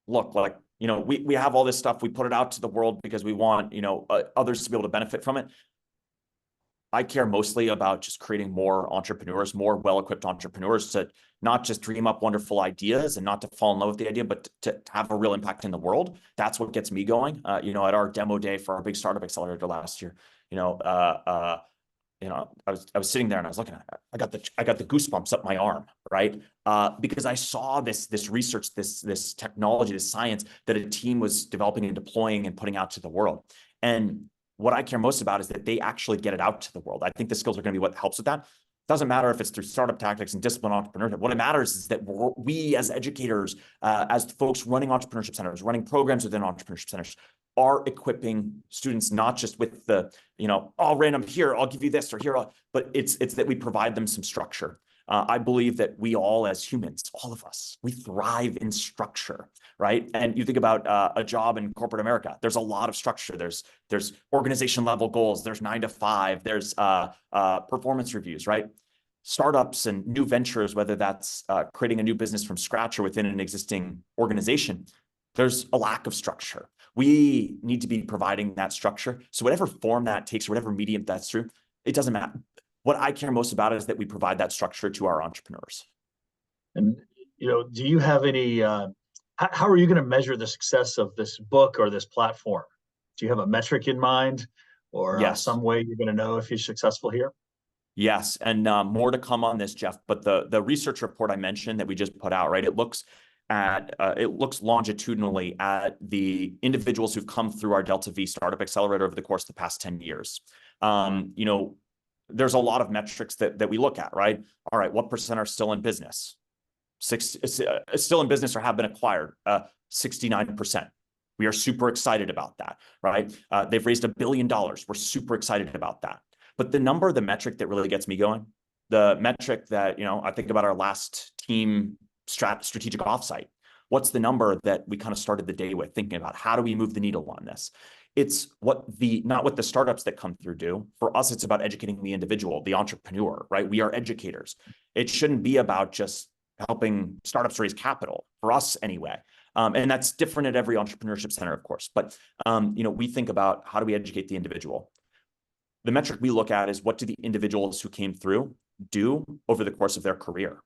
look, like, you know, we have all this stuff, we put it out to the world because we want, you know, others to be able to benefit from it. I care mostly about just creating more entrepreneurs, more well-equipped entrepreneurs to not just dream up wonderful ideas and not to fall in love with the idea, but to have a real impact in the world. That's what gets me going. You know, at our demo day for our big startup accelerator last year, you know, I was sitting there and I was looking at it. I got the goosebumps up my arm, right? Because I saw this research, this technology, this science that a team was developing and deploying and putting out to the world. And what I care most about is that they actually get it out to the world. I think the skills are going to be what helps with that. Doesn't matter if it's through startup tactics and discipline entrepreneurship. What it matters is that we as educators, as folks running entrepreneurship centers, running programs within entrepreneurship centers, are equipping students not just with the, you know, oh, random here, I'll give you this, or here, but it's that we provide them some structure. I believe that we all as humans, all of us, we thrive in structure, right? And you think about a job in corporate America, there's a lot of structure. There's organization level goals, there's 9 to 5, there's performance reviews, right? Startups and new ventures, whether that's creating a new business from scratch or within an existing organization, there's a lack of structure. We need to be providing that structure. So whatever form that takes, or whatever medium that's through, it doesn't matter. What I care most about is that we provide that structure to our entrepreneurs. And, you know, do you have any, how are you going to measure the success of this book or this platform? Do you have a metric in mind, or some way you're going to know if you're successful here? Yes, and more to come on this, Jeff. But the research report I mentioned that we just put out, right? It looks longitudinally at the individuals who've come through our Delta V Startup Accelerator over the course of the past 10 years. You know, there's a lot of metrics that we look at, right? All right, what % are still in business? Still in business or have been acquired? 69%. We are super excited about that, right? They've raised $1 billion. We're super excited about that. But the metric that really gets me going, the metric that, you know, I think about our last team strategic offsite. What's the number that we kind of started the day with, thinking about how do we move the needle on this? It's not what the startups that come through do. For us, it's about educating the individual, the entrepreneur, right? We are educators. It shouldn't be about just helping startups raise capital, for us anyway. And that's different at every entrepreneurship center, of course. But, you know, we think about how do we educate the individual? The metric we look at is what do the individuals who came through do over the course of their career?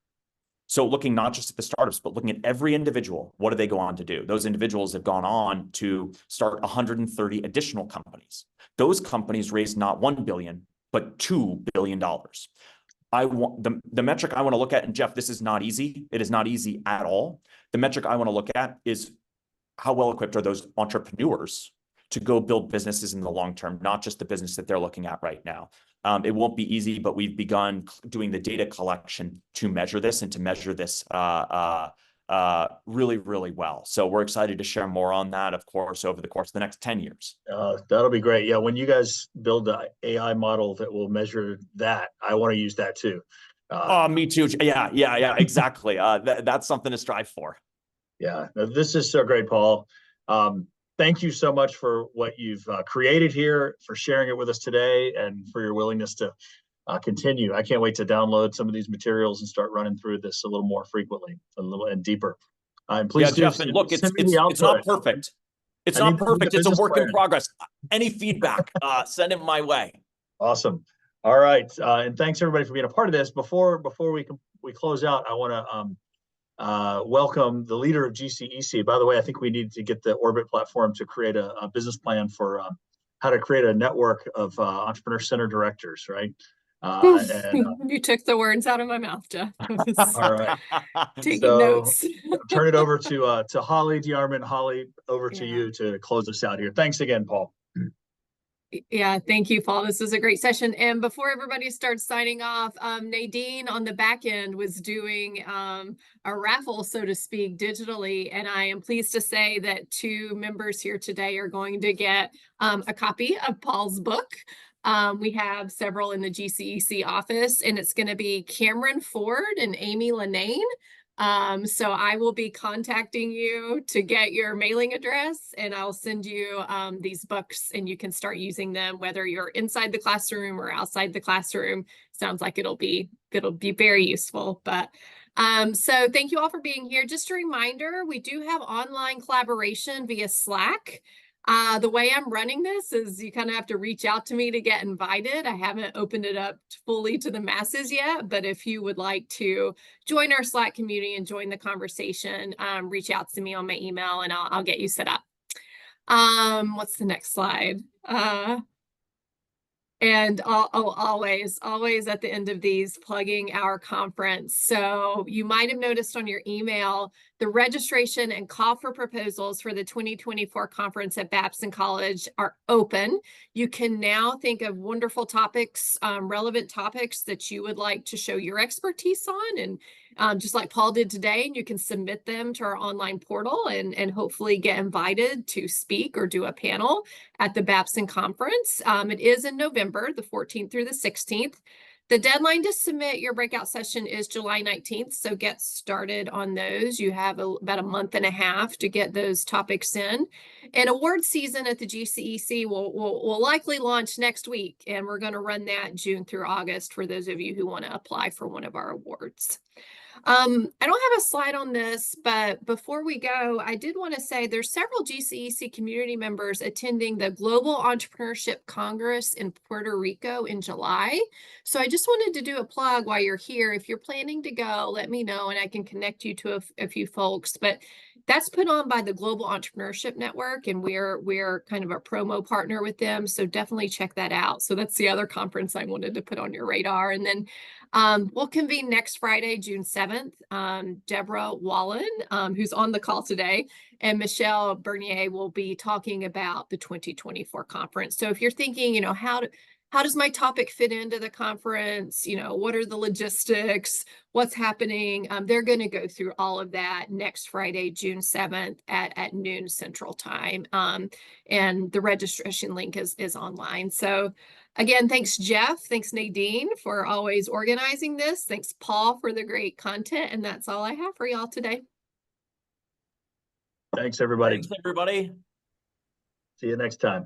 So looking not just at the startups, but looking at every individual, what do they go on to do? Those individuals have gone on to start 130 additional companies. Those companies raised not $1 billion, but $2 billion. I want the metric I want to look at, and Jeff, this is not easy. It is not easy at all. The metric I want to look at is how well equipped are those entrepreneurs to go build businesses in the long term, not just the business that they're looking at right now. It won't be easy, but we've begun doing the data collection to measure this and to measure this really, really well. So we're excited to share more on that, of course, over the course of the next 10 years. That'll be great. Yeah, when you guys build an AI model that will measure that, I want to use that too. Me too. Yeah, exactly. That's something to strive for. Yeah, this is so great, Paul. Thank you so much for what you've created here, for sharing it with us today, and for your willingness to continue. I can't wait to download some of these materials and start running through this a little more frequently, a little and deeper. And please do Jeff, and look, it's not perfect. It's not perfect. It's a work in progress. Any feedback, send it my way. Awesome. All right, and thanks everybody for being a part of this. Before we close out, I want to welcome the leader of GCEC. By the way, I think we need to get the Orbit platform to create a business plan for how to create a network of entrepreneur center directors, right? You took the words out of my mouth, Jeff. All right. Taking notes. Turn it over to Holly Diarman. Holly, over to you to close us out here. Thanks again, Paul. Yeah, thank you, Paul. This was a great session. And before everybody starts signing off, Nadine on the back end was doing a raffle, so to speak, digitally. And I am pleased to say that 2 members here today are going to get a copy of Paul's book. We have several in the GCEC office, and it's going to be Cameron Ford and Amy Lanane. So I will be contacting you to get your mailing address, and I'll send you these books, and you can start using them whether you're inside the classroom or outside the classroom. Sounds like it'll be very useful. But so thank you all for being here. Just a reminder, we do have online collaboration via Slack. The way I'm running this is you kind of have to reach out to me to get invited. I haven't opened it up fully to the masses yet, but if you would like to join our Slack community and join the conversation, reach out to me on my email and I'll get you set up. What's the next slide? And always at the end of these, plugging our conference. So you might have noticed on your email, the registration and call for proposals for the 2024 conference at Babson College are open. You can now think of wonderful topics, relevant topics that you would like to show your expertise on, and just like Paul did today, and you can submit them to our online portal and hopefully get invited to speak or do a panel at the Babson conference. It is in November, the 14th through the 16th. The deadline to submit your breakout session is July 19th, so get started on those. You have about a month and a half to get those topics in. And award season at the GCEC will likely launch next week, and we're going to run that June through August for those of you who want to apply for one of our awards. I don't have a slide on this, but before we go, I did want to say there's several GCEC community members attending the Global Entrepreneurship Congress in Puerto Rico in July. So I just wanted to do a plug while you're here. If you're planning to go, let me know and I can connect you to a few folks. But that's put on by the Global Entrepreneurship Network, and we're kind of a promo partner with them. So definitely check that out. So that's the other conference I wanted to put on your radar. And then we'll convene next Friday, June 7th. Deborah Wallen, who's on the call today, and Michelle Bernier will be talking about the 2024 conference. So if you're thinking, how does my topic fit into the conference? What are the logistics? What's happening? They're going to go through all of that next Friday, June 7th at noon Central Time. And the registration link is online. So again, thanks, Jeff. Thanks, Nadine, for always organizing this. Thanks, Paul, for the great content. And that's all I have for y'all today. Thanks, everybody. Thanks, everybody. See you next time.